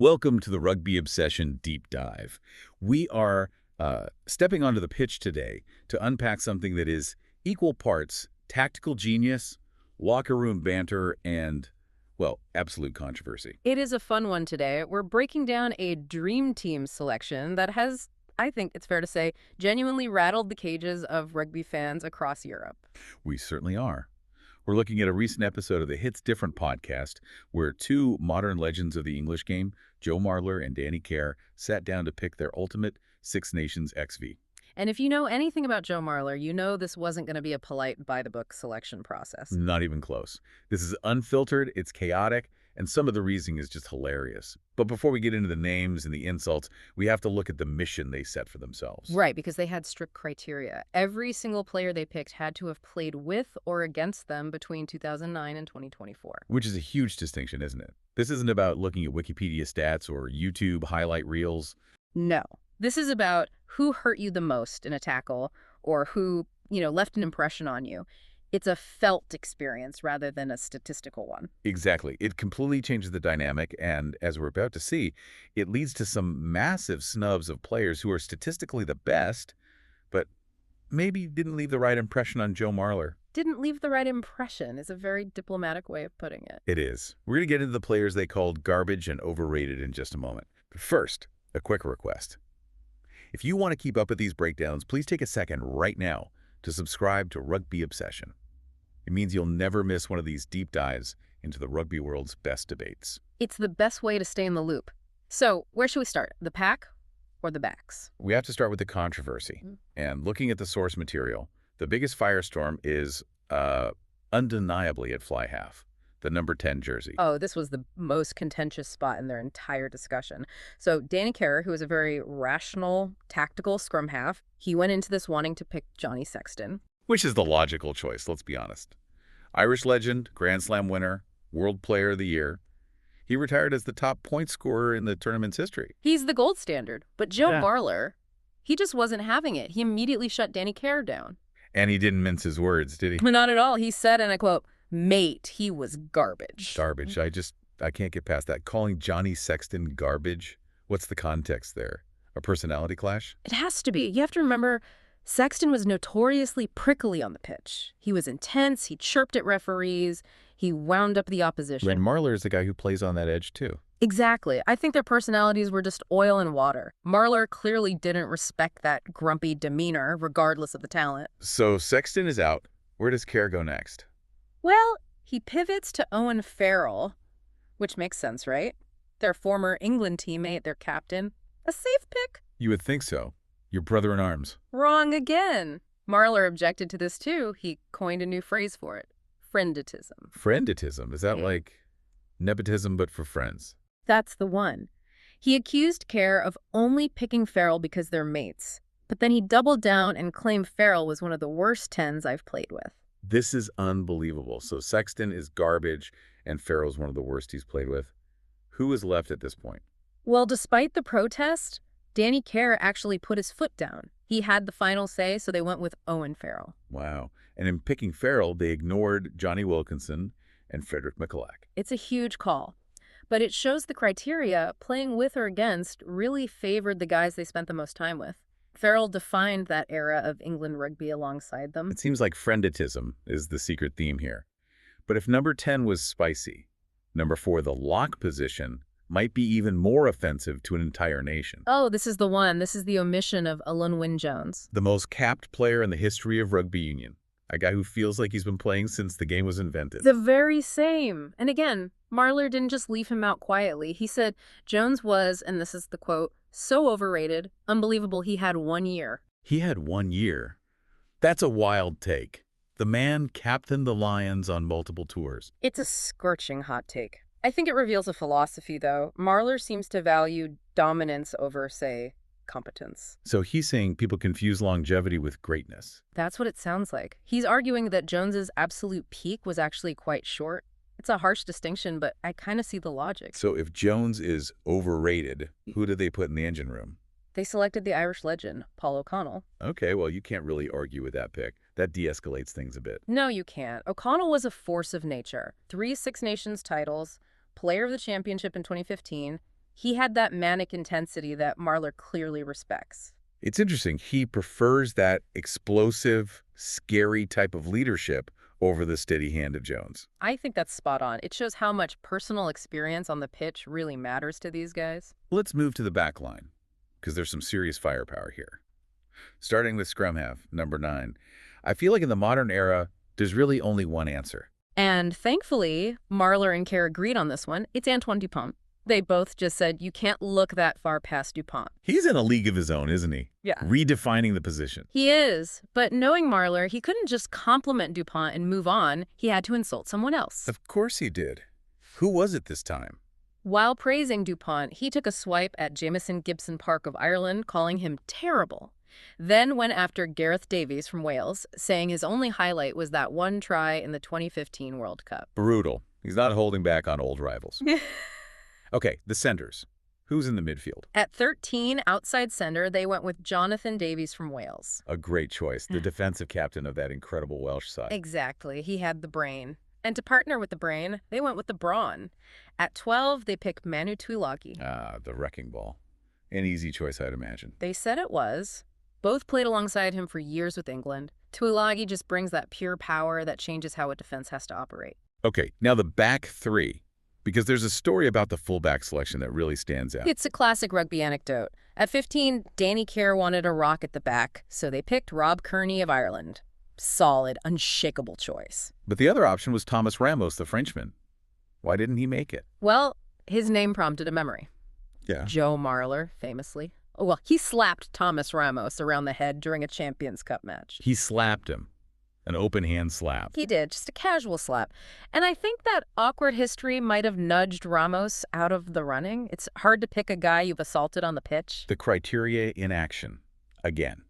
Welcome to the Rugby Obsession Deep Dive. We are stepping onto the pitch today to unpack something that is equal parts tactical genius, locker room banter, and, well, absolute controversy. It is a fun one today. We're breaking down a dream team selection that has, I think it's fair to say, genuinely rattled the cages of rugby fans across Europe. We certainly are. We're looking at a recent episode of the Hits Different podcast where two modern legends of the English game, Joe Marler and Danny Care, sat down to pick their ultimate Six Nations XV. And if you know anything about Joe Marler, you know this wasn't going to be a polite by-the-book selection process. Not even close. This is unfiltered, it's chaotic, and some of the reasoning is just hilarious. But before we get into the names and the insults, we have to look at the mission they set for themselves. Right, because they had strict criteria. Every single player they picked had to have played with or against them between 2009 and 2024. Which is a huge distinction, isn't it? This isn't about looking at Wikipedia stats or YouTube highlight reels. No. This is about who hurt you the most in a tackle or who, left an impression on you. It's a felt experience rather than a statistical one. Exactly. It completely changes the dynamic, and as we're about to see, it leads to some massive snubs of players who are statistically the best, but maybe didn't leave the right impression on Joe Marler. Didn't leave the right impression is a very diplomatic way of putting it. It is. We're going to get into the players they called garbage and overrated in just a moment. But first, a quick request. If you want to keep up with these breakdowns, please take a second right now to subscribe to Rugby Obsession. It means you'll never miss one of these deep dives into the rugby world's best debates. It's the best way to stay in the loop. So, where should we start? The pack or the backs? We have to start with the controversy. And looking at the source material, the biggest firestorm is undeniably at flyhalf, the number 10 jersey. Oh, this was the most contentious spot in their entire discussion. So Danny Care, who is a very rational, tactical scrum half, he went into this wanting to pick Johnny Sexton. Which is the logical choice, let's be honest. Irish legend, Grand Slam winner, World Player of the Year. He retired as the top point scorer in the tournament's history. He's the gold standard. But Joe Marler, he just wasn't having it. He immediately shut Danny Care down. And he didn't mince his words, did he? Not at all. He said, and I quote, "Mate, he was garbage." Garbage. I can't get past that. Calling Johnny Sexton garbage? What's the context there? A personality clash? It has to be. You have to remember, Sexton was notoriously prickly on the pitch. He was intense, he chirped at referees, he wound up the opposition. And Marler is the guy who plays on that edge, too. Exactly. I think their personalities were just oil and water. Marler clearly didn't respect that grumpy demeanor, regardless of the talent. So Sexton is out. Where does Care go next? Well, he pivots to Owen Farrell, which makes sense, right? Their former England teammate, their captain. A safe pick? You would think so. Your brother in arms. Wrong again. Marler objected to this too. He coined a new phrase for it. Frienditism. Frienditism? Is that like nepotism but for friends? That's the one. He accused Care of only picking Farrell because they're mates. But then he doubled down and claimed Farrell was one of the worst 10s I've played with. This is unbelievable. So Sexton is garbage and Farrell's one of the worst he's played with. Who is left at this point? Well, despite the protest, Danny Care actually put his foot down. He had the final say, so they went with Owen Farrell. Wow. And in picking Farrell, they ignored Johnny Wilkinson and Frederick McCulloch. It's a huge call. But it shows the criteria, playing with or against, really favored the guys they spent the most time with. Farrell defined that era of England rugby alongside them. It seems like frienditism is the secret theme here. But if number 10 was spicy, number 4, the lock position, might be even more offensive to an entire nation. Oh, this is the one. This is the omission of Alun Wyn Jones. The most capped player in the history of rugby union. A guy who feels like he's been playing since the game was invented. The very same. And again, Marler didn't just leave him out quietly. He said Jones was, and this is the quote, "so overrated, unbelievable he had 1 year." He had 1 year. That's a wild take. The man captained the Lions on multiple tours. It's a scorching hot take. I think it reveals a philosophy, though. Marler seems to value dominance over, say, competence. So he's saying people confuse longevity with greatness. That's what it sounds like. He's arguing that Jones's absolute peak was actually quite short. It's a harsh distinction, but I kind of see the logic. So if Jones is overrated, who did they put in the engine room? They selected the Irish legend, Paul O'Connell. Okay, well, you can't really argue with that pick. That de-escalates things a bit. No, you can't. O'Connell was a force of nature. 3 Six Nations titles, player of the championship in 2015, He had that manic intensity that Marler clearly respects. It's interesting. He prefers that explosive, scary type of leadership over the steady hand of Jones. I think that's spot on. It shows how much personal experience on the pitch really matters to these guys. Let's move to the back line, because there's some serious firepower here. Starting with scrum-half, number 9. I feel like in the modern era, there's really only one answer. And thankfully, Marler and Care agreed on this one. It's Antoine Dupont. They both just said, you can't look that far past Dupont. He's in a league of his own, isn't he? Yeah. Redefining the position. He is. But knowing Marler, he couldn't just compliment Dupont and move on. He had to insult someone else. Of course he did. Who was it this time? While praising Dupont, he took a swipe at Jamison Gibson Park of Ireland, calling him terrible. Then went after Gareth Davies from Wales, saying his only highlight was that one try in the 2015 World Cup. Brutal. He's not holding back on old rivals. Okay, the centers. Who's in the midfield? At 13, outside center, they went with Jonathan Davies from Wales. A great choice. The defensive captain of that incredible Welsh side. Exactly. He had the brain. And to partner with the brain, they went with the brawn. At 12, they picked Manu Tuilagi. Ah, the wrecking ball. An easy choice, I'd imagine. They said it was. Both played alongside him for years with England. Tuilagi just brings that pure power that changes how a defense has to operate. Okay, now the back 3. Because there's a story about the fullback selection that really stands out. It's a classic rugby anecdote. At 15, Danny Care wanted a rock at the back, so they picked Rob Kearney of Ireland. Solid, unshakable choice. But the other option was Thomas Ramos, the Frenchman. Why didn't he make it? Well, his name prompted a memory. Yeah. Joe Marler, famously. Oh, well, he slapped Thomas Ramos around the head during a Champions Cup match. He slapped him. An open hand slap. He did, just a casual slap. And I think that awkward history might have nudged Ramos out of the running. It's hard to pick a guy you've assaulted on the pitch. The criteria in action, again,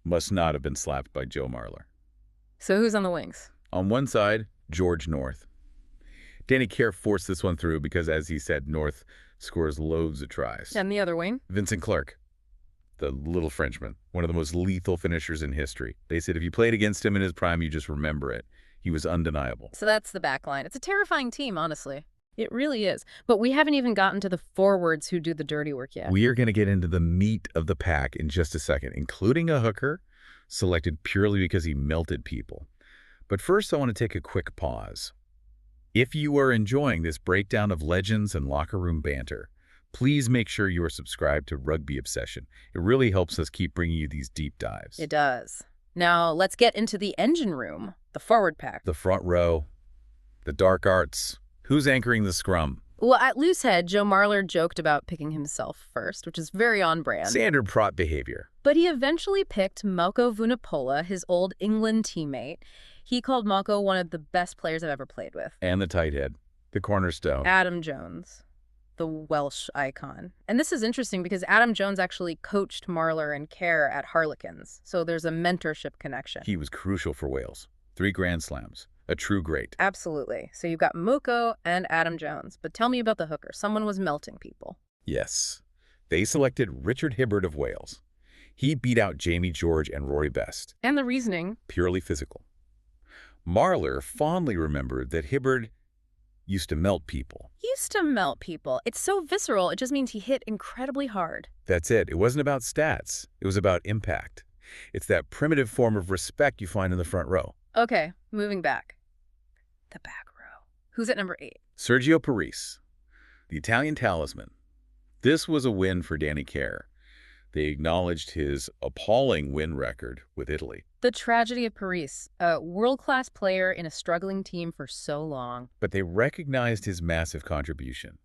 must not have been slapped by Joe Marler. So who's on the wings? On one side, George North. Danny Care forced this one through because, as he said, North scores loads of tries. And the other wing? Vincent Clerc, the little Frenchman, one of the most lethal finishers in history. They said if you played against him in his prime, you just remember it. He was undeniable. So that's the back line. It's a terrifying team, honestly. It really is. But we haven't even gotten to the forwards who do the dirty work yet. We are going to get into the meat of the pack in just a second, including a hooker selected purely because he melted people. But first, I want to take a quick pause. If you are enjoying this breakdown of legends and locker room banter, please make sure you are subscribed to Rugby Obsession. It really helps us keep bringing you these deep dives. It does. Now, let's get into the engine room, the forward pack. The front row, the dark arts. Who's anchoring the scrum? Well, at Loosehead, Joe Marler joked about picking himself first, which is very on brand. Standard prop behavior. But he eventually picked Malco Vunipola, his old England teammate. He called Malco one of the best players I've ever played with. And the tight head, the cornerstone. Adam Jones, the Welsh icon. And this is interesting because Adam Jones actually coached Marler and Care at Harlequins, so there's a mentorship connection. He was crucial for Wales. 3 Grand Slams. A true great. Absolutely. So you've got Malco and Adam Jones. But tell me about the hooker. Someone was melting people. Yes. They selected Richard Hibberd of Wales. He beat out Jamie George and Rory Best. And the reasoning? Purely physical. Marler fondly remembered that Hibberd used to melt people. Used to melt people. It's so visceral, it just means he hit incredibly hard. That's it. It wasn't about stats. It was about impact. It's that primitive form of respect you find in the front row. Okay, moving back. The back row. Who's at number 8? Sergio Parise, the Italian talisman. This was a win for Danny Care. They acknowledged his appalling win record with Italy. The tragedy of Parise, a world-class player in a struggling team for so long. But they recognized his massive contribution.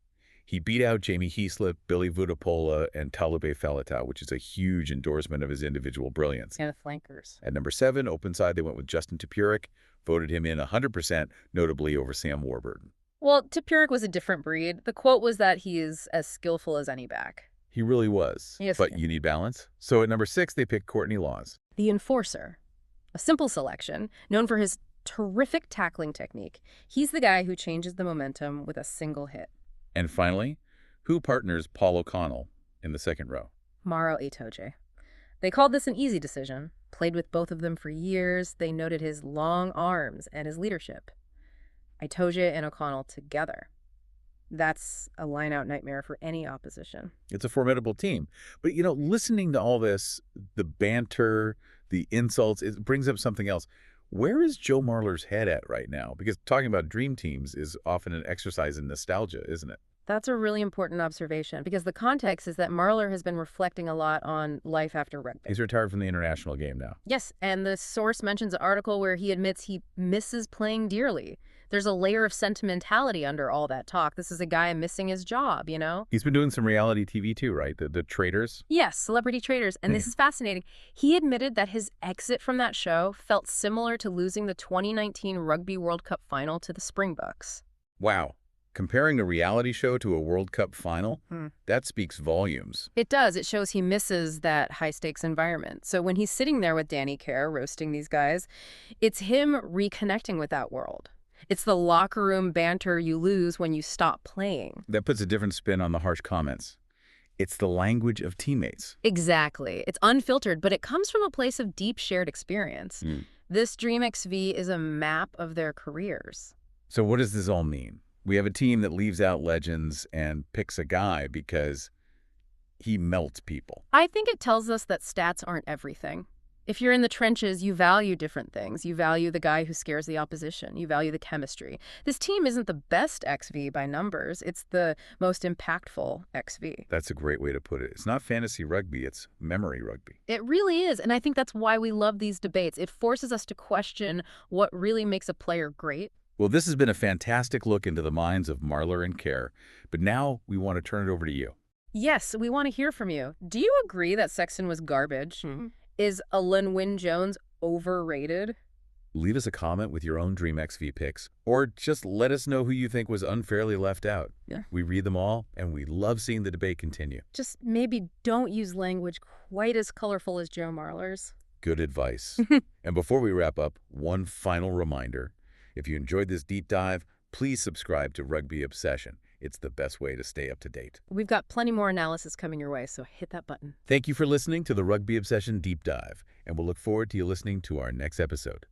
He beat out Jamie Heaslip, Billy Vunipola, and Talibé Faletau, which is a huge endorsement of his individual brilliance. And the flankers. At number 7, open side, they went with Justin Tupuric, voted him in 100%, notably over Sam Warburton. Well, Tupuric was a different breed. The quote was that he is as skillful as any back. He really was. Yes, but you need balance. So at number 6, they picked Courtney Laws. The enforcer. A simple selection, known for his terrific tackling technique. He's the guy who changes the momentum with a single hit. And finally, who partners Paul O'Connell in the second row? Maro Itoje. They called this an easy decision. Played with both of them for years. They noted his long arms and his leadership. Itoje and O'Connell together. That's a line-out nightmare for any opposition. It's a formidable team. But, listening to all this, the banter, the insults, it brings up something else. Where is Joe Marler's head at right now? Because talking about dream teams is often an exercise in nostalgia, isn't it? That's a really important observation because the context is that Marler has been reflecting a lot on life after rugby. He's retired from the international game now. Yes, and the source mentions an article where he admits he misses playing dearly. There's a layer of sentimentality under all that talk. This is a guy missing his job, you know? He's been doing some reality TV too, right? The Traders? Yes, Celebrity Traders. And this is fascinating. He admitted that his exit from that show felt similar to losing the 2019 Rugby World Cup final to the Springboks. Wow. Comparing a reality show to a World Cup final, that speaks volumes. It does. It shows he misses that high-stakes environment. So when he's sitting there with Danny Care roasting these guys, it's him reconnecting with that world. It's the locker room banter you lose when you stop playing. That puts a different spin on the harsh comments. It's the language of teammates. Exactly. It's unfiltered, but it comes from a place of deep shared experience. This Dream XV is a map of their careers. So what does this all mean? We have a team that leaves out legends and picks a guy because he melts people. I think it tells us that stats aren't everything. If you're in the trenches, you value different things. You value the guy who scares the opposition. You value the chemistry. This team isn't the best XV by numbers. It's the most impactful XV. That's a great way to put it. It's not fantasy rugby, it's memory rugby. It really is, and I think that's why we love these debates. It forces us to question what really makes a player great. Well, this has been a fantastic look into the minds of Marler and Care, but now we want to turn it over to you. Yes, we want to hear from you. Do you agree that Sexton was garbage? Is Alun Wyn Jones overrated? Leave us a comment with your own Dream XV picks, or just let us know who you think was unfairly left out. Yeah. We read them all, and we love seeing the debate continue. Just maybe don't use language quite as colorful as Joe Marler's. Good advice. And before we wrap up, one final reminder. If you enjoyed this deep dive, please subscribe to Rugby Obsession. It's the best way to stay up to date. We've got plenty more analysis coming your way, so hit that button. Thank you for listening to the Rugby Obsession Deep Dive, and we'll look forward to you listening to our next episode.